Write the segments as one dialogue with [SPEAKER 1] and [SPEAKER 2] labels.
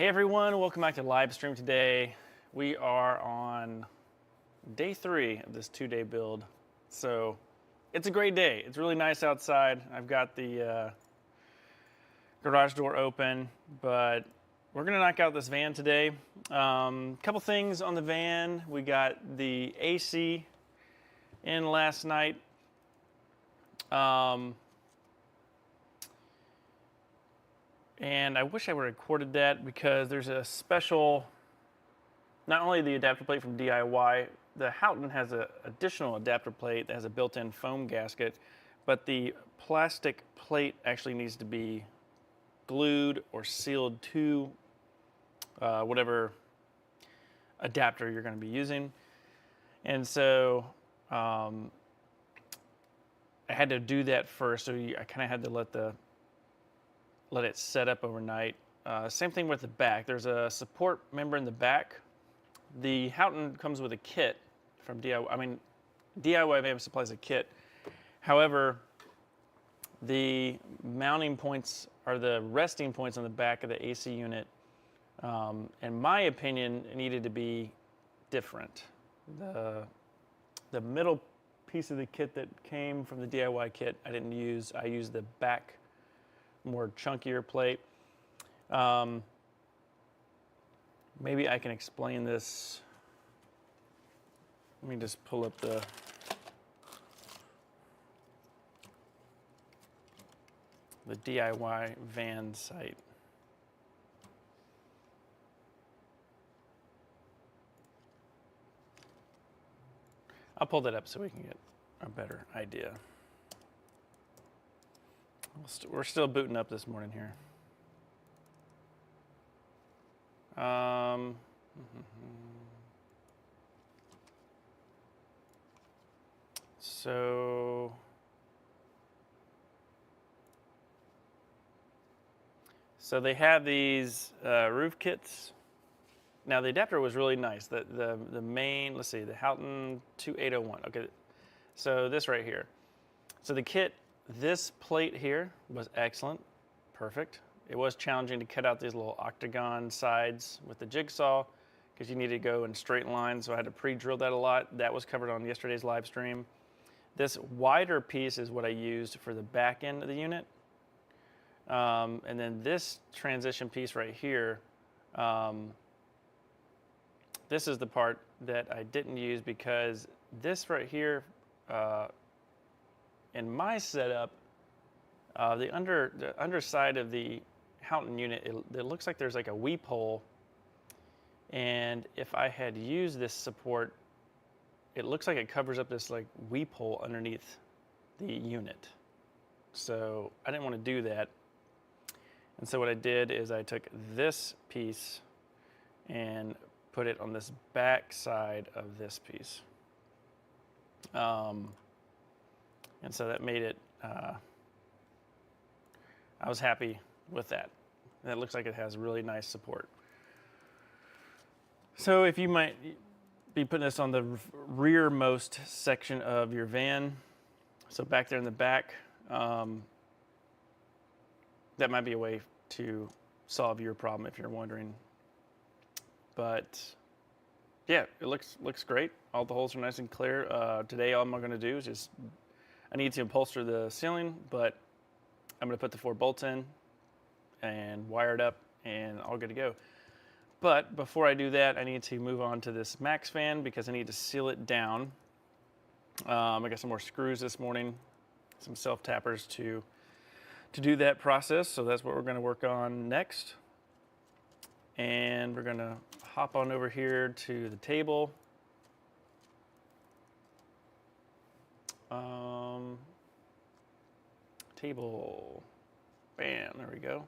[SPEAKER 1] Hey everyone, welcome back to the live stream today. We are on day 3 of this 2-day build. So it's a great day. It's really nice outside. I've got the garage door open, but we're gonna knock out this van today. Couple things on the van. We got the AC in last night. And I wish I would have recorded that because there's a special, not only the adapter plate from DIY, the Houghton has an additional adapter plate that has a built-in foam gasket, but the plastic plate actually needs to be glued or sealed to whatever adapter you're going to be using. And so I had to do that first, so I kind of had to let it set up overnight. Same thing with the back. There's a support member in the back. The Houghton comes with a kit from DIY. I mean, DIY Van supplies a kit. However, the mounting points are the resting points on the back of the AC unit. In my opinion, it needed to be different. The middle piece of the kit that came from the DIY kit, I didn't use. I used the back, more chunkier plate. Maybe I can explain this. Let me just pull up the DIY van site. I'll pull that up so we can get a better idea. We're still booting up this morning here. So they have these roof kits. Now the adapter was really nice. The main, let's see, the Houghton 2801. Okay, so this right here. So the kit, this plate here was excellent, perfect. It was challenging to cut out these little octagon sides with the jigsaw because you need to go in straight lines, so I had to pre-drill that a lot. That was covered on yesterday's live stream. This wider piece is what I used for the back end of the unit. And then this transition piece right here, this is the part that I didn't use because this right here, in my setup, the underside of the Houghton unit, it looks like there's like a weep hole. And if I had used this support, it looks like it covers up this like weep hole underneath the unit. So I didn't want to do that. And so what I did is I took this piece and put it on this back side of this piece. And so that made it, I was happy with that. And it looks like it has really nice support. So if you might be putting this on the rearmost section of your van, so back there in the back, that might be a way to solve your problem if you're wondering. But yeah, it looks great. All the holes are nice and clear. Today all I'm going to do is just, I need to upholster the ceiling, but I'm going to put the 4 bolts in and wire it up and all good to go. But before I do that, I need to move on to this Max fan because I need to seal it down. I got some more screws this morning, some self-tappers to do that process. So that's what we're going to work on next. And we're going to hop on over here to the table. Table, bam, there we go.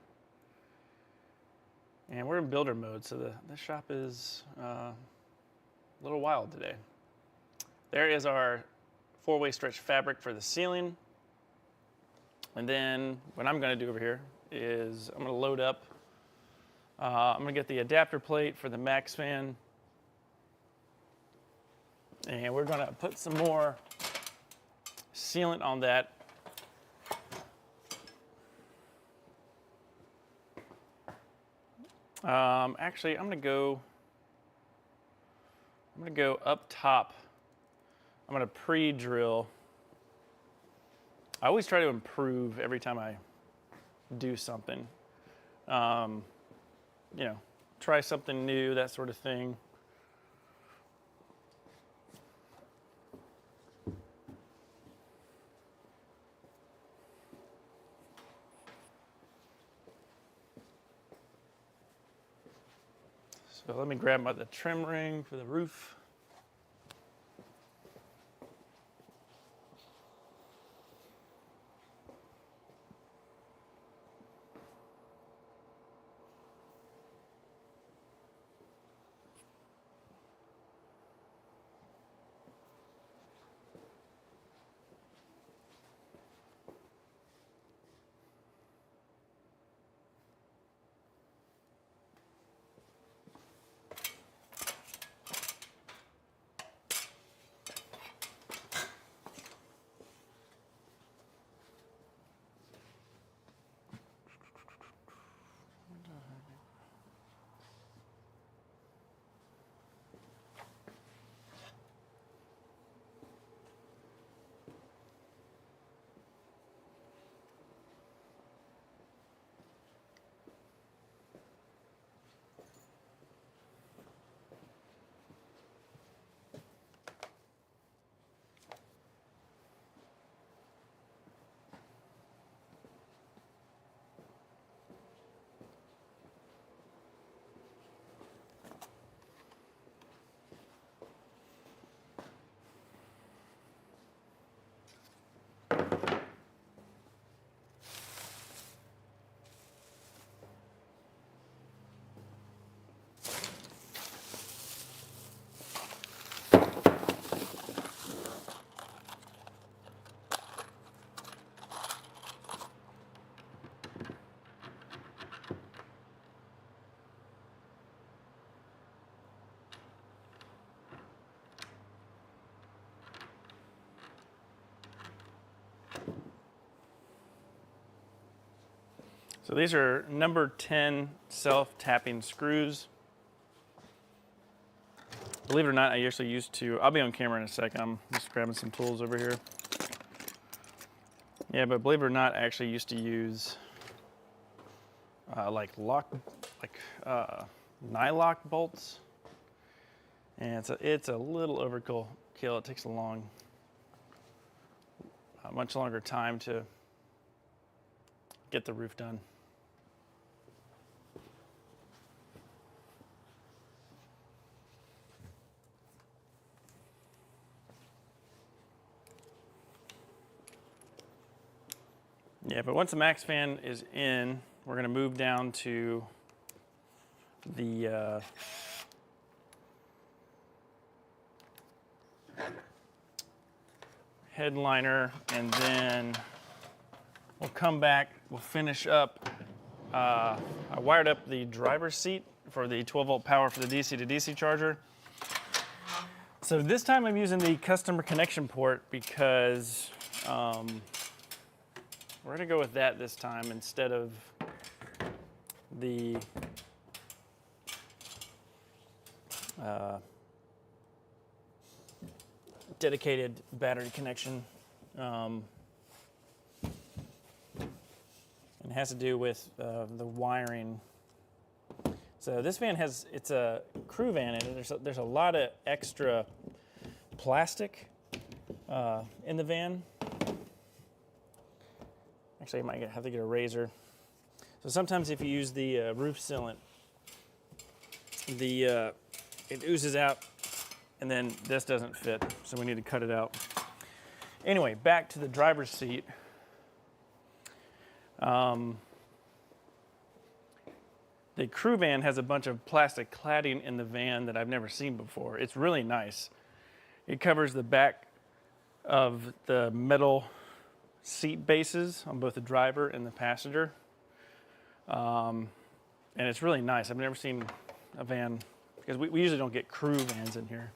[SPEAKER 1] And we're in builder mode, so this shop is a little wild today. There is our 4-way stretch fabric for the ceiling. And then what I'm going to do over here is I'm going to load up. I'm going to get the adapter plate for the Max fan. And we're going to put some more sealant on that. Actually, I'm gonna go up top. I'm gonna pre-drill. I always try to improve every time I do something. You know, try something new, that sort of thing. So let me grab the trim ring for the roof. So these are number 10 self-tapping screws. Believe it or not, I actually used to, I'll be on camera in a second. I'm just grabbing some tools over here. Yeah, but believe it or not, I actually used to use like nylock bolts. And it's a little overkill. It takes a much longer time to get the roof done. Yeah, but once the max fan is in, we're going to move down to the headliner, and then we'll come back, we'll finish up. I wired up the driver's seat for the 12-volt power for the DC to DC charger. So this time I'm using the customer connection port because we're going to go with that this time instead of the dedicated battery connection. It has to do with the wiring. So this van it's a crew van, and there's a lot of extra plastic in the van. Actually, I might have to get a razor. So sometimes if you use the roof sealant, it oozes out, and then this doesn't fit, so we need to cut it out. Anyway, back to the driver's seat. The crew van has a bunch of plastic cladding in the van that I've never seen before. It's really nice. It covers the back of the metal seat bases on both the driver and the passenger. And it's really nice. I've never seen a van, because we usually don't get crew vans in here.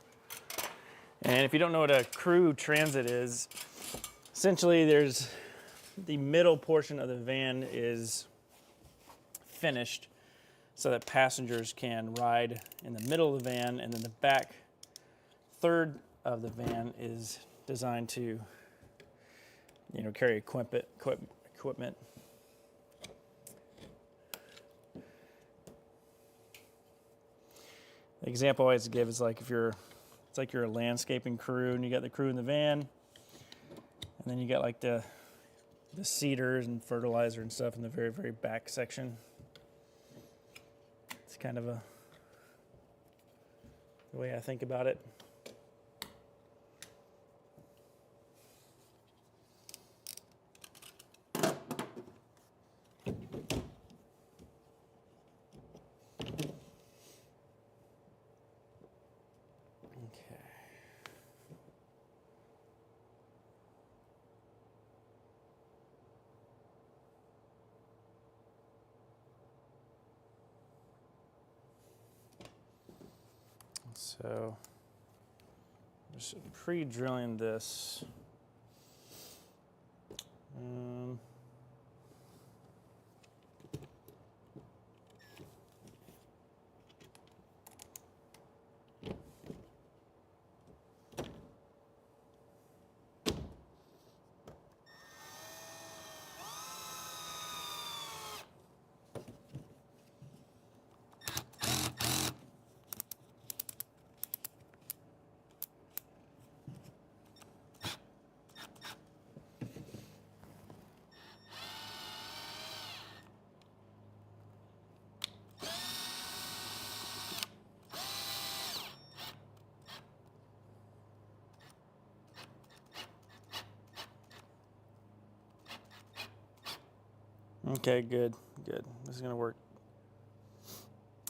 [SPEAKER 1] And if you don't know what a crew transit is, essentially there's the middle portion of the van is finished. so that passengers can ride in the middle of the van, and then the back third of the van is designed to, carry equipment. The example I always give is like it's like you're a landscaping crew and you got the crew in the van, and then you got like the seeders and fertilizer and stuff in the very, very back section. It's kind of the way I think about it. So just pre-drilling this. Okay, good. This is gonna work.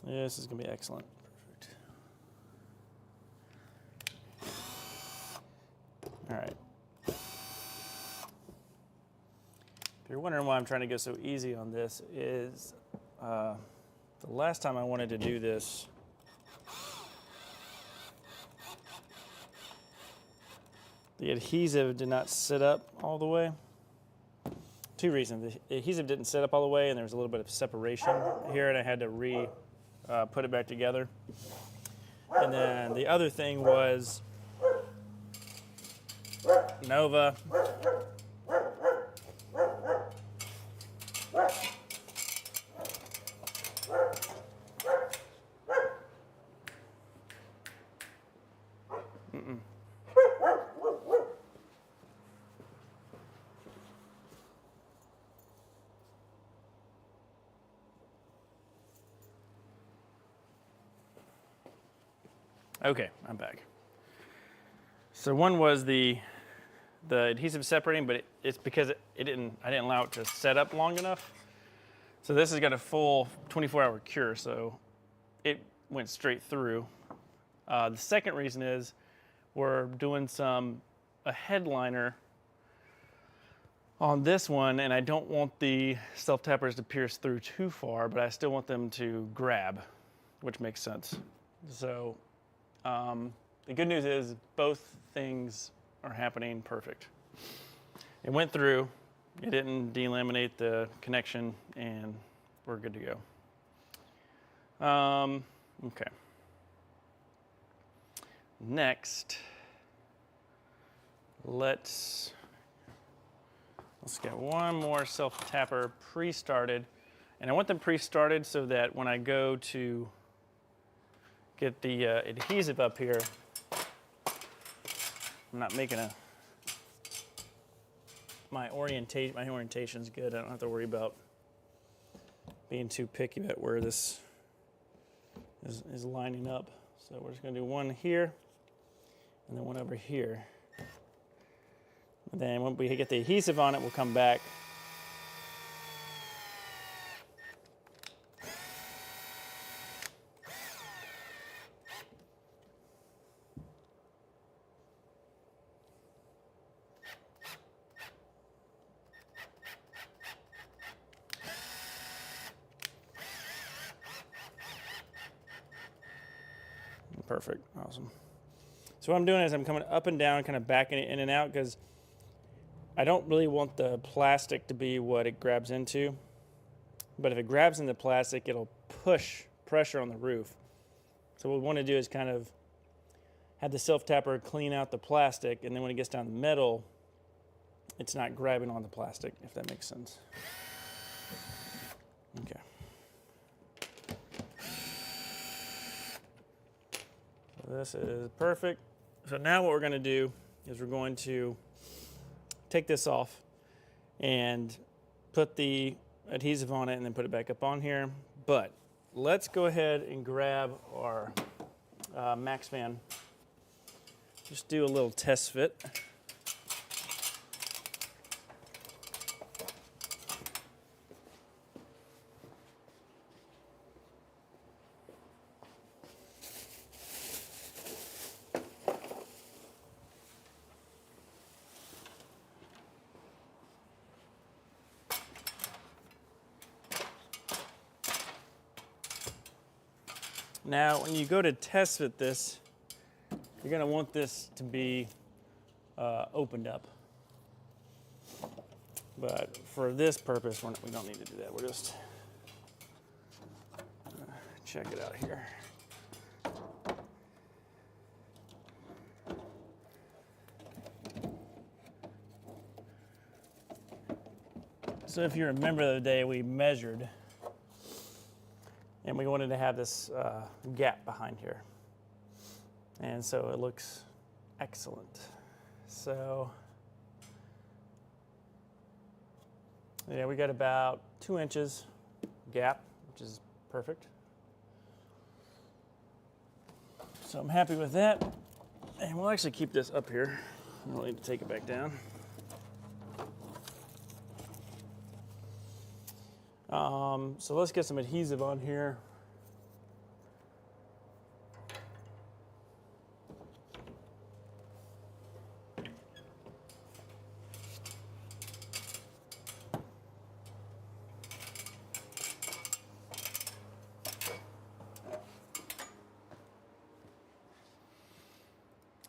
[SPEAKER 1] Yeah, this is gonna be excellent. Perfect. All right. If you're wondering why I'm trying to go so easy on this, is the last time I wanted to do this, the adhesive did not sit up all the way. Two reasons. The adhesive didn't sit up all the way, and there was a little bit of separation here, and I had to put it back together. And then the other thing was Nova. Okay, I'm back. So one was the adhesive separating, but it's because I didn't allow it to set up long enough. So this has got a full 24-hour cure, so it went straight through. The second reason is we're doing a headliner on this one, and I don't want the self-tappers to pierce through too far, but I still want them to grab, which makes sense. So the good news is both things are happening perfect. It went through, it didn't delaminate the connection, and we're good to go. Okay. Next, let's get one more self-tapper pre-started, and I want them pre-started so that when I go to get the adhesive up here, I'm not making my orientation's good. I don't have to worry about being too picky about where this is lining up. So we're just gonna do one here and then one over here. And then when we get the adhesive on it, we'll come back. Perfect, awesome. So what I'm doing is I'm coming up and down, kind of backing it in and out, because I don't really want the plastic to be what it grabs into. But if it grabs into plastic, it'll push pressure on the roof. So what we want to do is kind of have the self-tapper clean out the plastic, and then when it gets down to metal, it's not grabbing on the plastic, if that makes sense. Okay. So this is perfect. So now what we're going to do is we're going to take this off and put the adhesive on it and then put it back up on here. But let's go ahead and grab our Max fan. Just do a little test fit. Now, when you go to test fit this, you're going to want this to be opened up. But for this purpose, we don't need to do that. We'll just check it out here. So if you remember the other day, we measured and we wanted to have this gap behind here. And so it looks excellent. So yeah, we got about 2 inches gap, which is perfect. So I'm happy with that. And we'll actually keep this up here. I don't need to take it back down. So let's get some adhesive on here.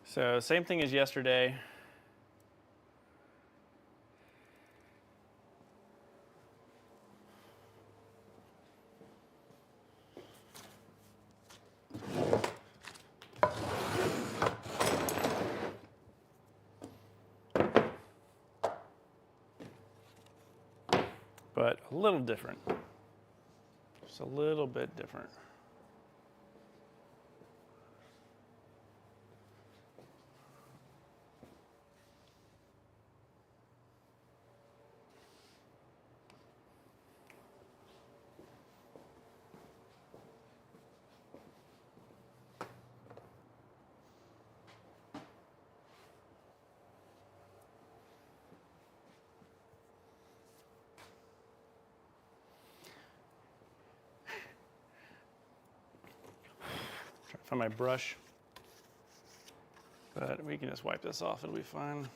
[SPEAKER 1] So same thing as yesterday. But a little different. Just a little bit different. Find my brush, but we can just wipe this off, it'll be fine.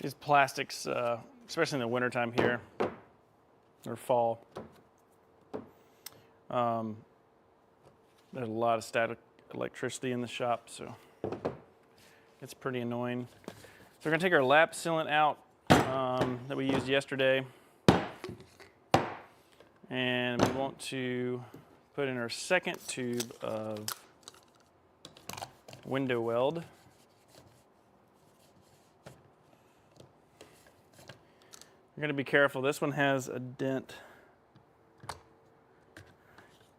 [SPEAKER 1] These plastics, especially in the wintertime here, or fall, there's a lot of static electricity in the shop, so it's pretty annoying. So we're gonna take our lap sealant out that we used yesterday. And we want to put in our second tube of window weld. You're going to be careful. This one has a dent.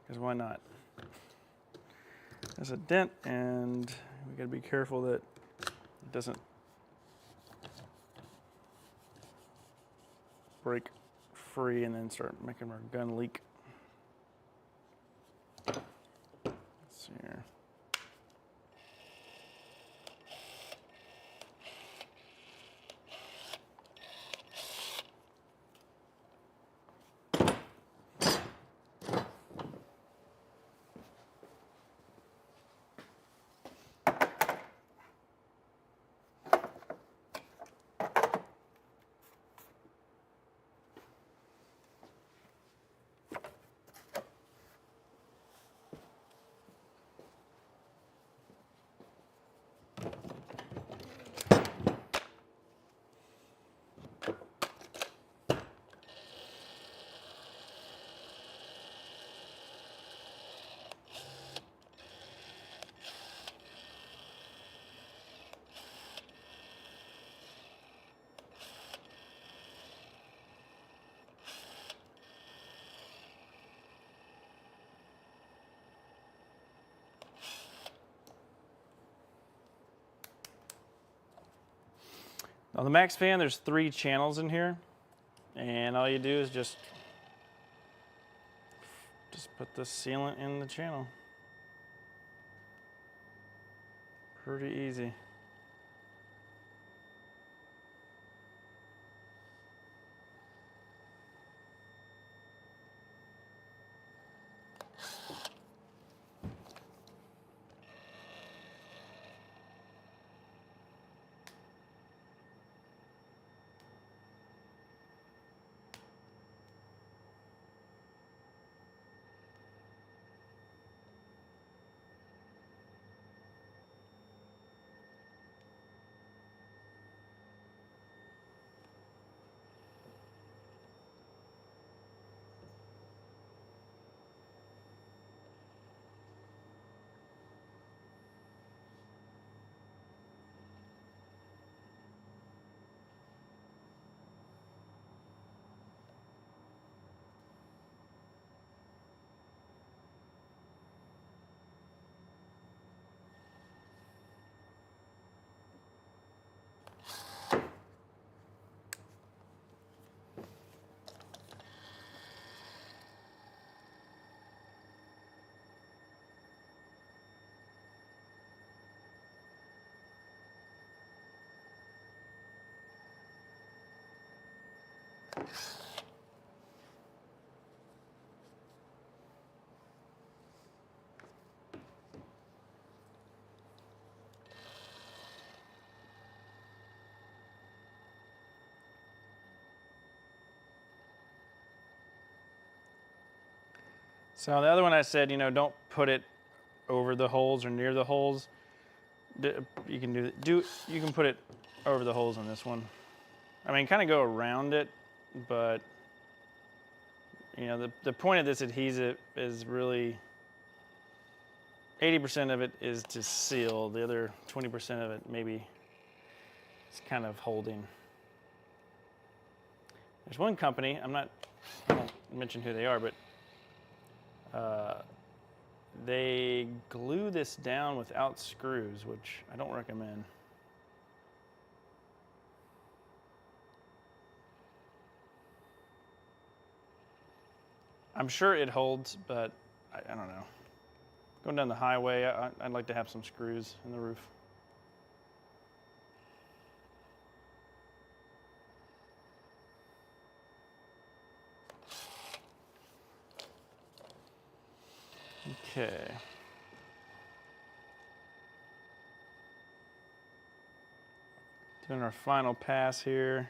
[SPEAKER 1] Because why not? There's a dent, and we got to be careful that it doesn't break free and then start making our gun leak. Let's see here. On the max fan, there's 3 channels in here, and all you do is just put the sealant in the channel. Pretty easy. So the other one I said, don't put it over the holes or near the holes. You can you can put it over the holes on this one. I mean, kind of go around it, but the point of this adhesive is really 80% of it is to seal. The other 20% of it maybe is kind of holding. There's one company, I won't mention who they are, but they glue this down without screws, which I don't recommend. I'm sure it holds, but I don't know. Going down the highway, I'd like to have some screws in the roof. Okay. Doing our final pass here.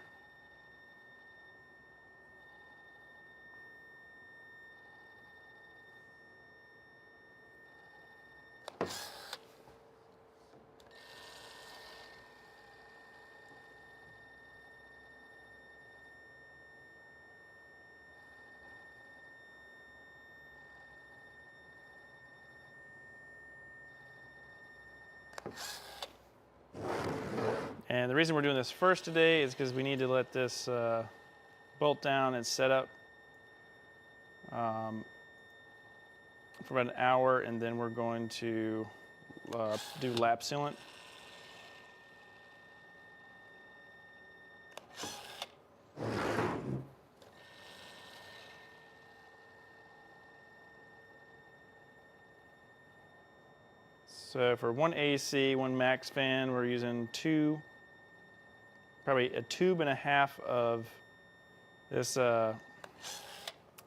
[SPEAKER 1] And the reason we're doing this first today is because we need to let this bolt down and set up for about an hour, and then we're going to do lap sealant. So for one AC, one max fan, we're using probably a tube and a half of this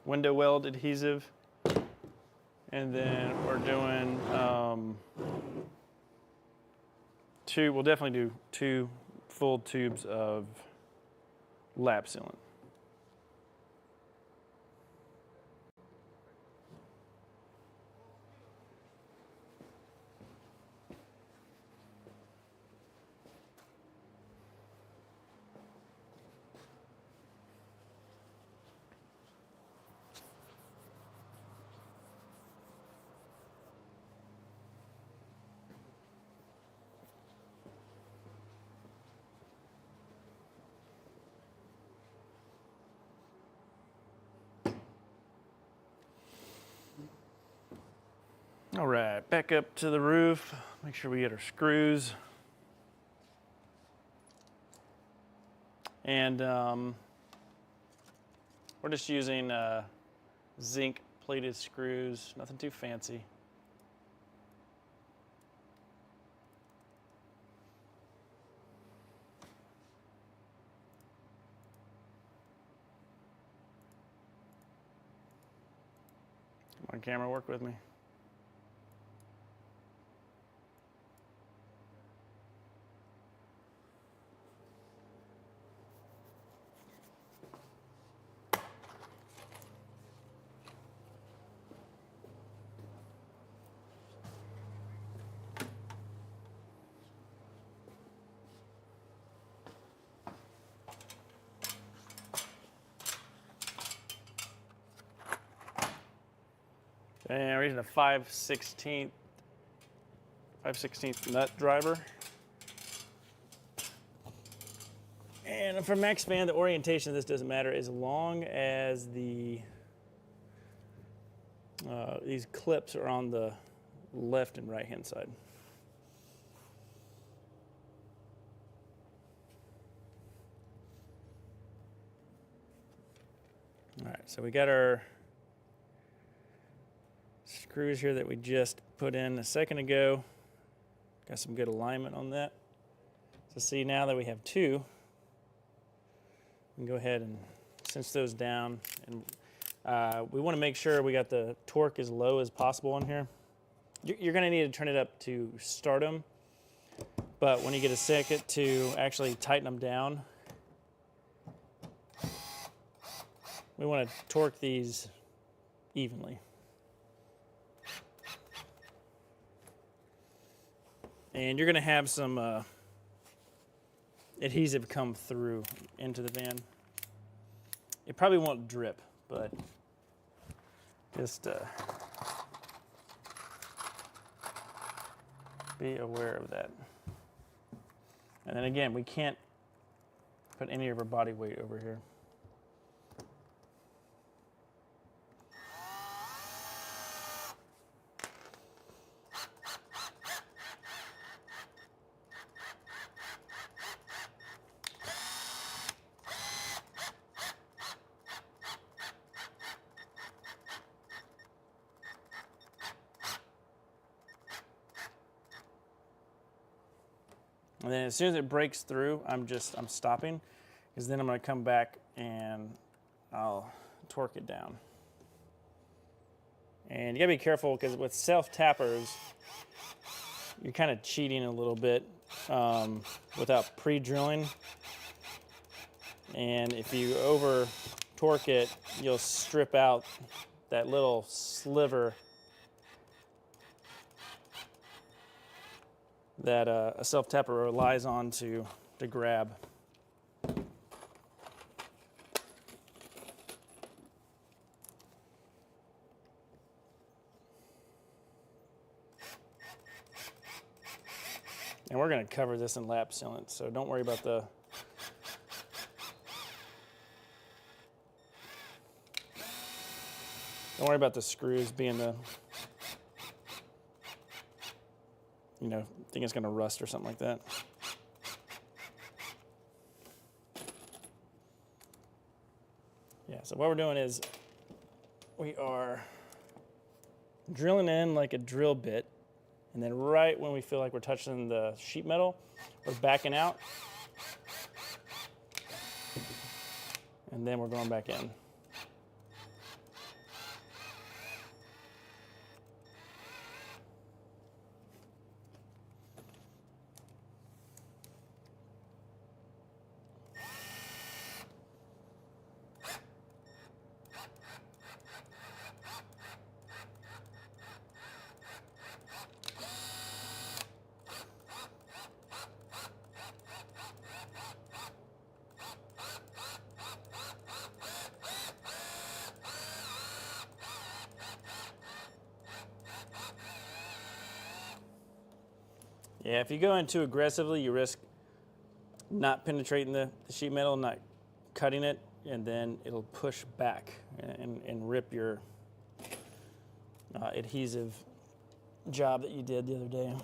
[SPEAKER 1] window weld adhesive. And then we're doing we'll definitely do 2 full tubes of lap sealant. All right, back up to the roof. Make sure we get our screws. And we're just using zinc plated screws, nothing too fancy. Come on, camera, work with me. And we're using a 5/16 nut driver. And for max fan, the orientation of this doesn't matter as long as these clips are on the left and right hand side. All right, so we got our screws here that we just put in a second ago. Got some good alignment on that. So see, now that we have two, we can go ahead and cinch those down. And we want to make sure we got the torque as low as possible on here. You're going to need to turn it up to start them, but when you get a second to actually tighten them down, we want to torque these evenly. And you're going to have some adhesive come through into the van. It probably won't drip, but just be aware of that. And then again, we can't put any of our body weight over here. And then as soon as it breaks through, I'm stopping, because then I'm going to come back and I'll torque it down. And you got to be careful, because with self-tappers, you're kind of cheating a little bit without pre-drilling. And if you over torque it, you'll strip out that little sliver that a self-tapper relies on to grab. And we're going to cover this in lap sealant, so don't worry about the screws being the, think it's going to rust or something like that. Yeah, so what we're doing is we are drilling in like a drill bit, and then right when we feel like we're touching the sheet metal, we're backing out, and then we're going back in. Yeah, if you go in too aggressively, you risk not penetrating the sheet metal, not cutting it, and then it'll push back and rip your adhesive job that you did the other day.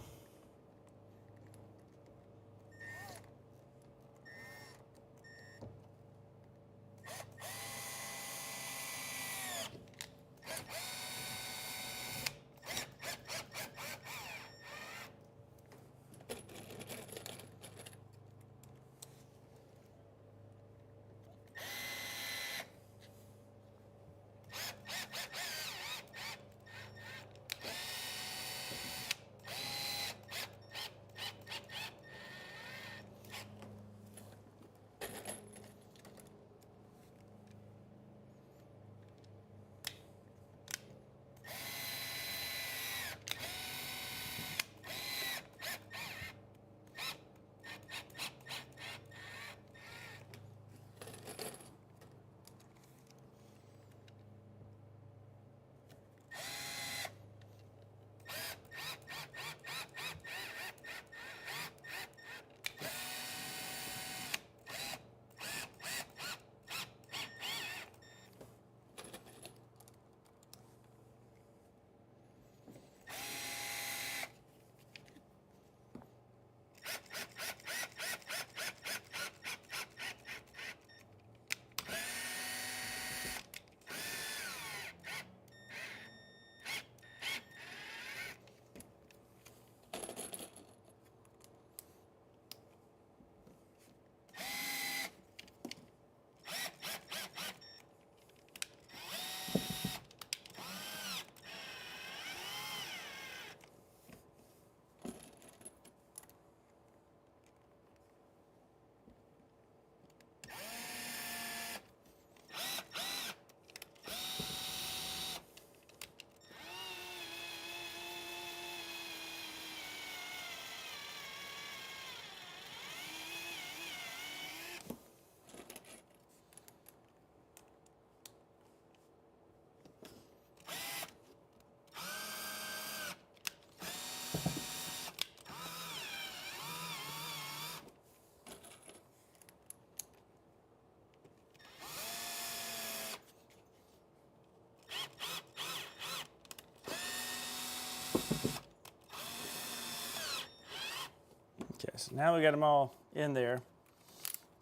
[SPEAKER 1] now we got them all in there.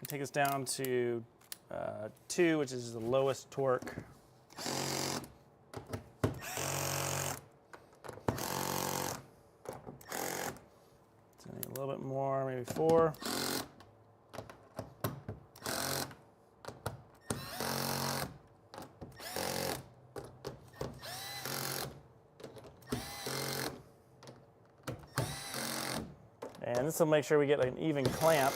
[SPEAKER 1] It take us down to 2, which is the lowest torque. So need a little bit more, maybe 4. And this will make sure we get an even clamp,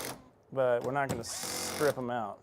[SPEAKER 1] but we're not going to strip them out.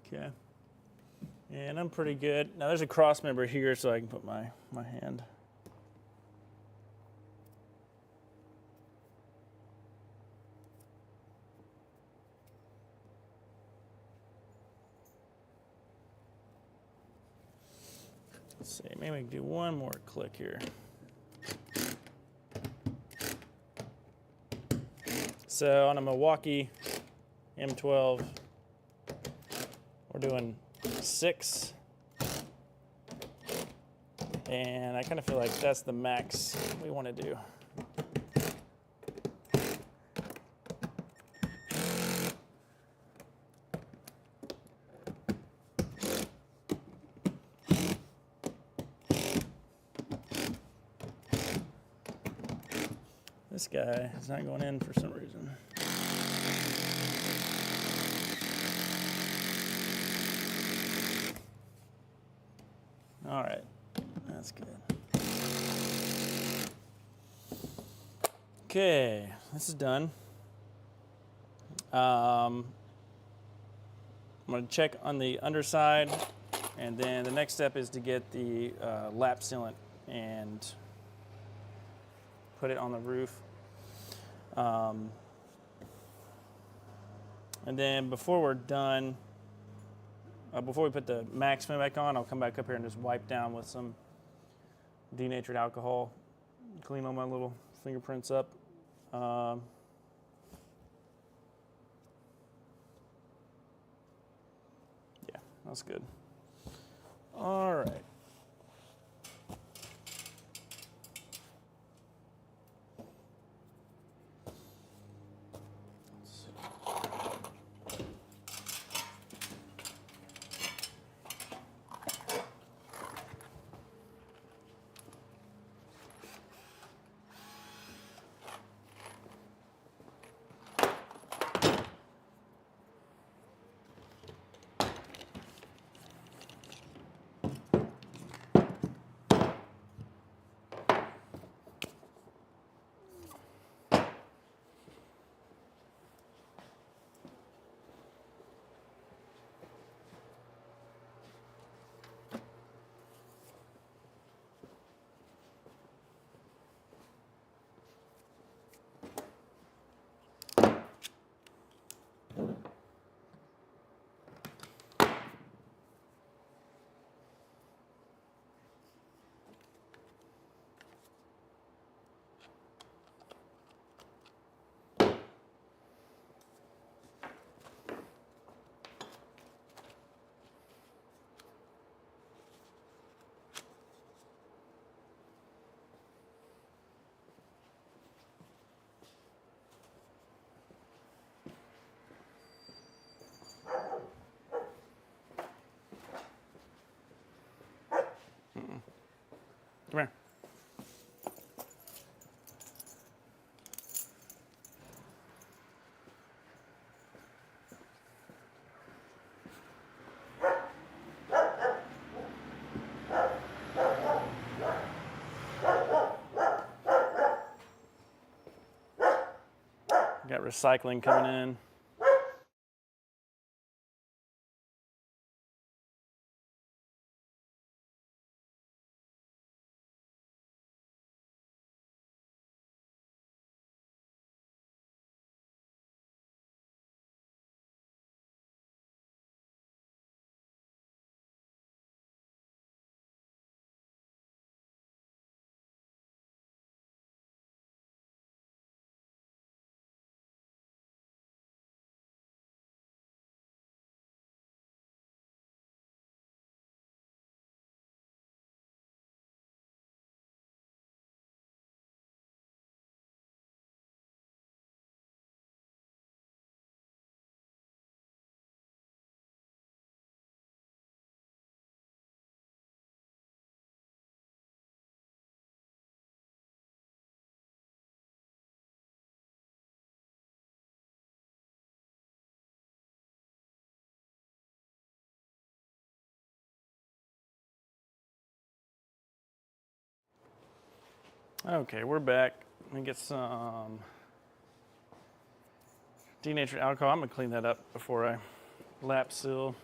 [SPEAKER 1] Okay, and I'm pretty good. Now there's a cross member here so I can put my hand. Let's see, maybe we can do one more click here. So on a Milwaukee M12, we're doing 6, and I kind of feel like that's the max we want to do. This guy is not going in for some reason. All right, that's good. Okay, this is done. I'm going to check on the underside, and then the next step is to get the lap sealant and put it on the roof. And then before we're done, before we put the max fin back on, I'll come back up here and just wipe down with some denatured alcohol, clean all my little fingerprints up. Yeah, that's good. All right. recycling coming in. Okay, we're back. Let me get some denatured alcohol. I'm gonna clean that up before I lap seal.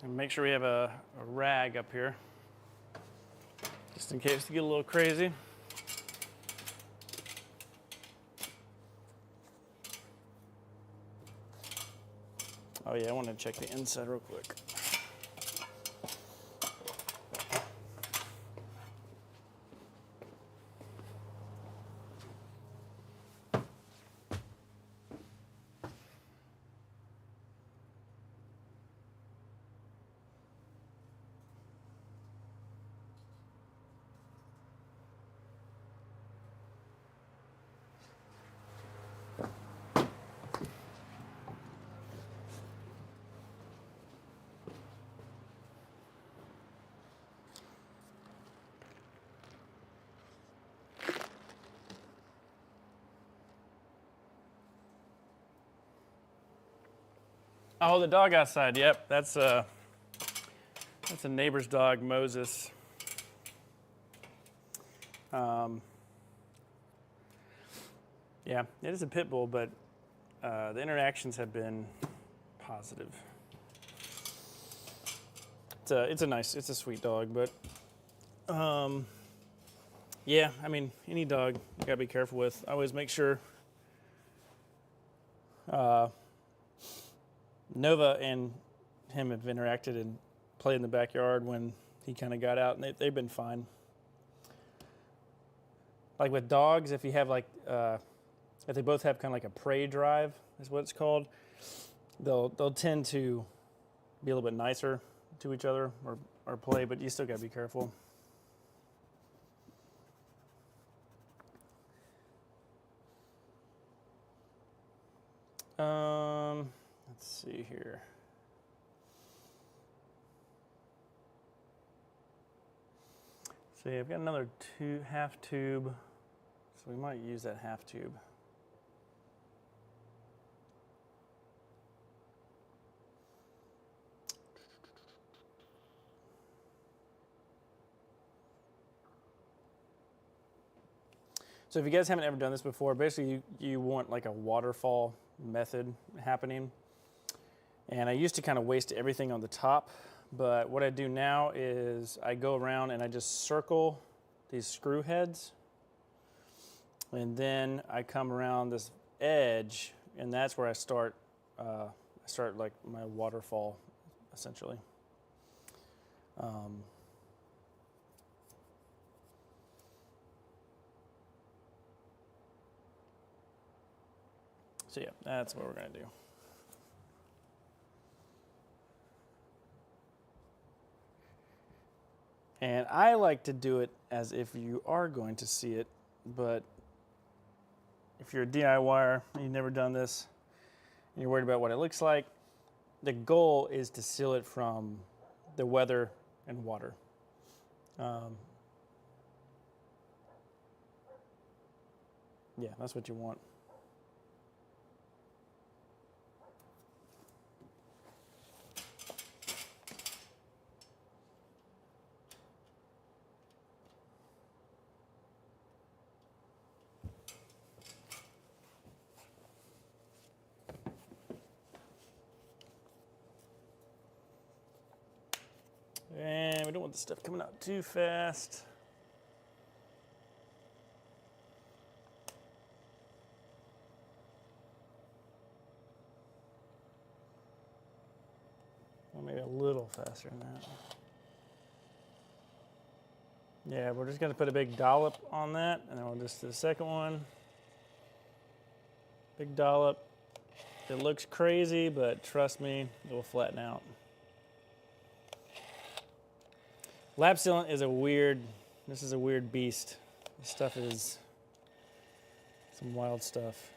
[SPEAKER 1] And make sure we have a rag up here, just in case you get a little crazy. Oh yeah, I want to check the inside real quick. Oh, the dog outside. Yep, that's a neighbor's dog, Moses. Yeah, it is a pit bull, but the interactions have been positive. It's a sweet dog, but yeah, I mean, any dog you gotta be careful with. I always make sure Nova and him have interacted and played in the backyard when he kind of got out, and they've been fine. Like with dogs, if you have like, if they both have kind of like a prey drive, is what it's called, they'll tend to be a little bit nicer to each other or play, but you still got to be careful. Let's see here. See, I've got another half tube, so we might use that half tube. So if you guys haven't ever done this before, basically you want like a waterfall method happening. And I used to kind of waste everything on the top, but what I do now is I go around and I just circle these screw heads, and then I come around this edge, and that's where I start like my waterfall, essentially. So yeah, that's what we're going to do. And I like to do it as if you are going to see it, but if you're a DIYer and you've never done this and you're worried about what it looks like, the goal is to seal it from the weather and water. Yeah, that's what you want. And we don't want the stuff coming out too fast. Well, maybe a little faster than that. Yeah, we're just going to put a big dollop on that, and then we'll just do the second one. Big dollop. It looks crazy, but trust me, it will flatten out. Lap sealant is this is a weird beast. This stuff is some wild stuff.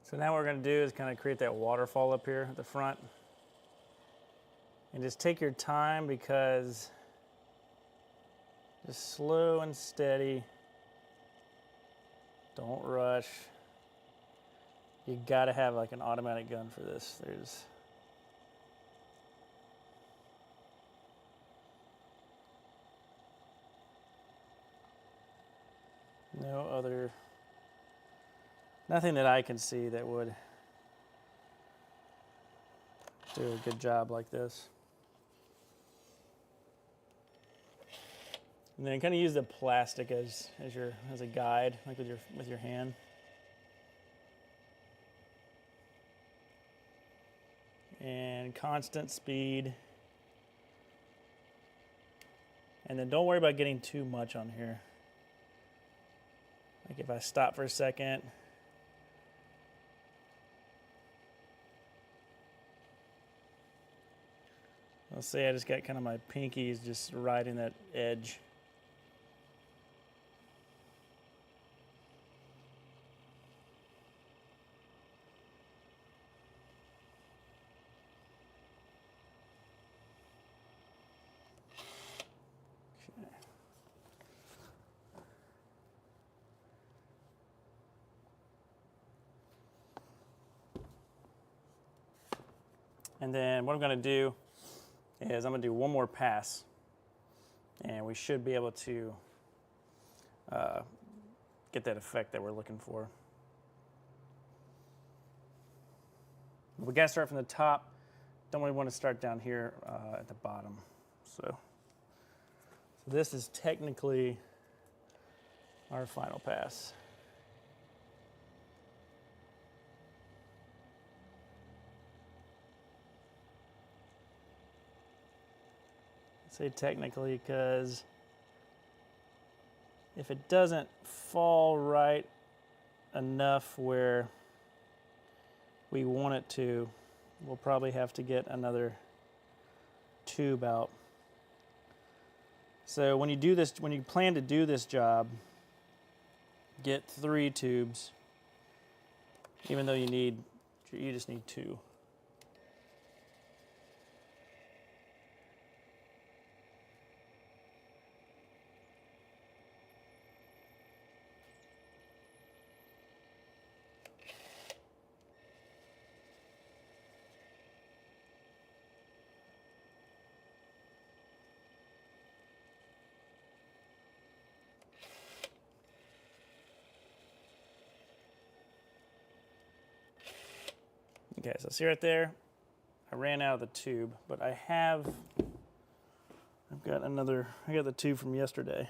[SPEAKER 1] So now what we're going to do is kind of create that waterfall up here at the front. And just take your time, because just slow and steady. Don't rush. You got to have like an automatic gun for this. There's no other, nothing that I can see that would do a good job like this. And then kind of use the plastic as a guide, like with your hand. And constant speed. And then don't worry about getting too much on here. Like if I stop for a second, let's say I just got kind of my pinkies just right in that edge. And then what I'm going to do is I'm going to do one more pass, and we should be able to get that effect that we're looking for. We got to start from the top. Don't really want to start down here at the bottom. So this is technically our final pass. I say technically because if it doesn't fall right enough where we want it to, we'll probably have to get another tube out. So when you do this, when you plan to do this job, get 3 tubes, even though you just need 2. Okay, so see right there, I ran out of the tube, but I got the tube from yesterday.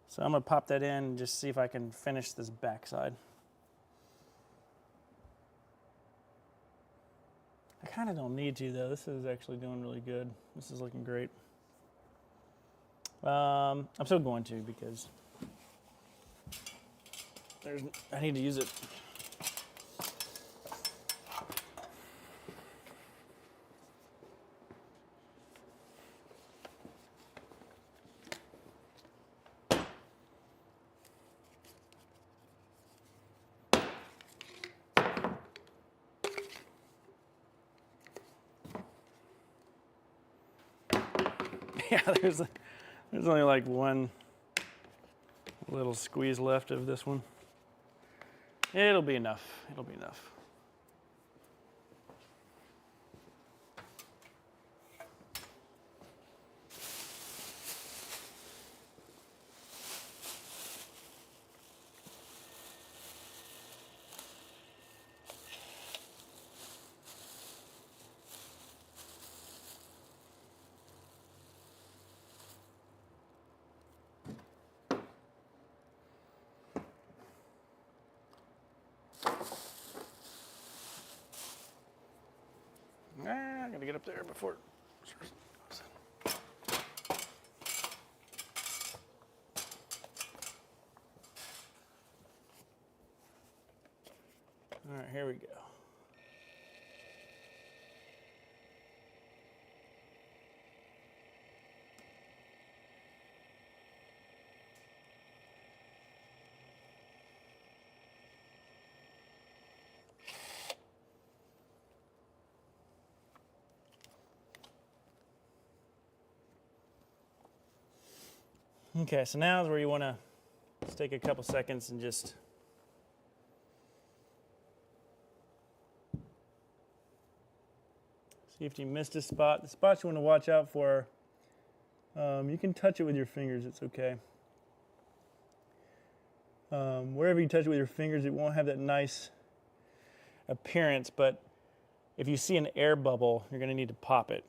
[SPEAKER 1] So I'm gonna pop that in and just see if I can finish this backside. I kind of don't need to though. This is actually doing really good. This is looking great. I'm still going to because I need to use it. Yeah, there's only like one little squeeze left of this one. It'll be enough. It'll be enough. I gotta get up there before it starts. All right, here we go. Okay, so now is where you want to take a couple seconds and just see if you missed a spot. The spots you want to watch out for, you can touch it with your fingers, it's okay. Wherever you touch it with your fingers, it won't have that nice appearance, but if you see an air bubble, you're going to need to pop it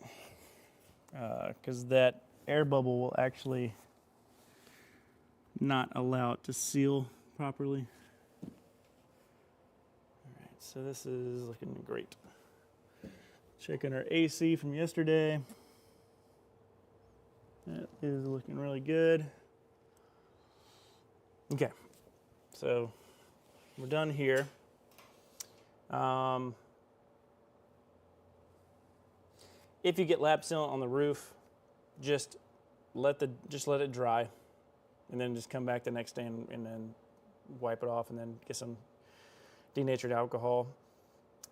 [SPEAKER 1] because that air bubble will actually not allow it to seal properly. All right, so this is looking great. Checking our AC from yesterday. That is looking really good. Okay, so we're done here. If you get lap sealant on the roof, just let it dry, and then just come back the next day and then wipe it off, and then get some denatured alcohol.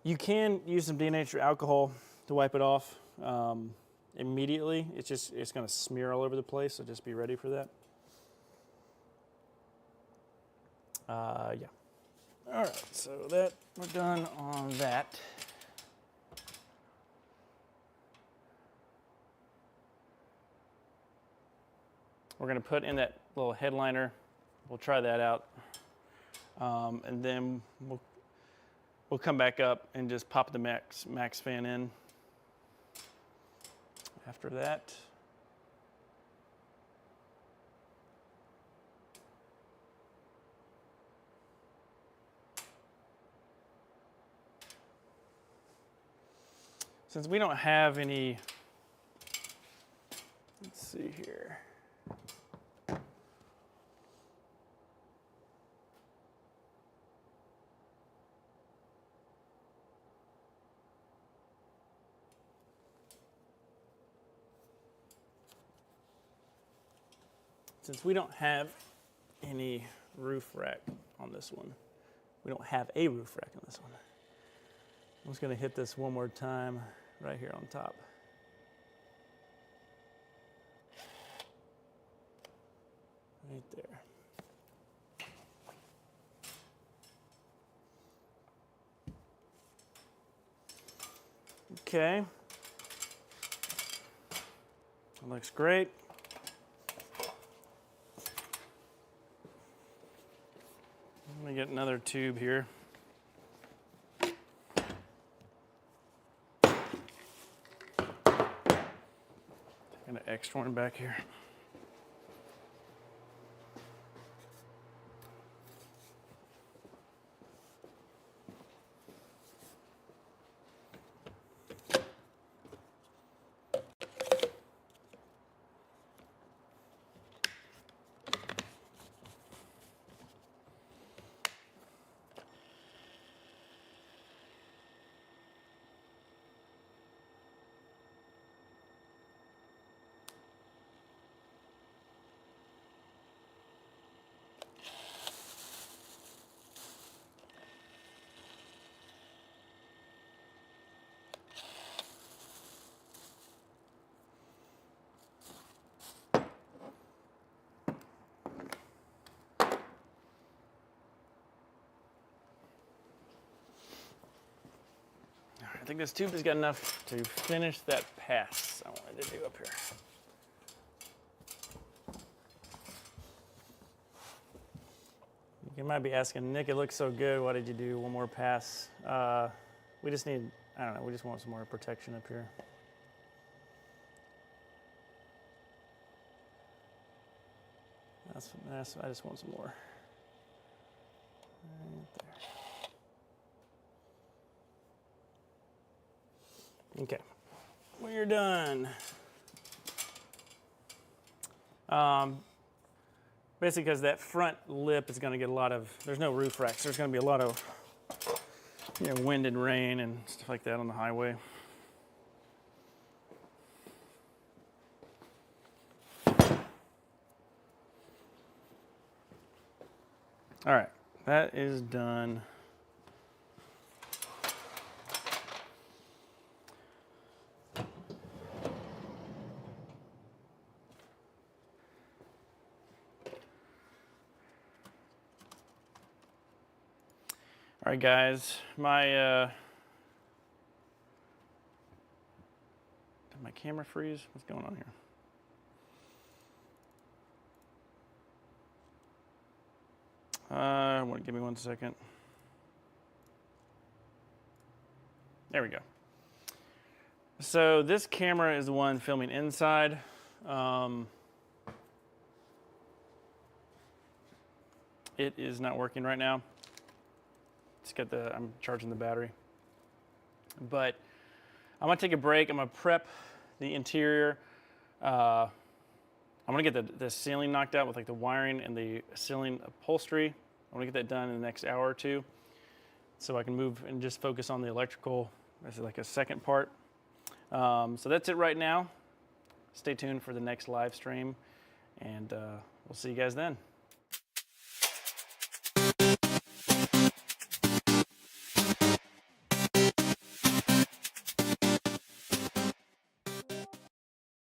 [SPEAKER 1] You can use some denatured alcohol to wipe it off immediately. It's going to smear all over the place, so just be ready for that. Yeah. All right, so that we're done on that. We're going to put in that little headliner. We'll try that out, and then we'll come back up and just pop the max fan in. After that, since we don't have any, let's see here. Since we don't have any roof rack on this one, we don't have a roof rack on this one. I'm just going to hit this one more time right here on top. Right there. Okay. That looks great. Let me get another tube here. Taking an extra one back here. I think this tube has got enough to finish that pass I wanted to do up here. You might be asking, Nick, it looks so good. Why did you do one more pass? We just need, I don't know, we just want some more protection up here. I just want some more. Right there. Okay, when you're done, basically because that front lip is going to get a lot of, there's no roof racks, there's going to be a lot of wind and rain and stuff like that on the highway. All right, that is done. All right, guys, did my camera freeze? What's going on here? Give me 1 second. There we go. So this camera is the one filming inside. It is not working right now. I'm charging the battery. But I'm gonna take a break. I'm gonna prep the interior. I'm I'm gonna get the ceiling knocked out with like the wiring and the ceiling upholstery. I'm gonna get that done in the next hour or two, so I can move and just focus on the electrical as like a second part. So that's it right now. Stay tuned for the next live stream, and we'll see you guys then.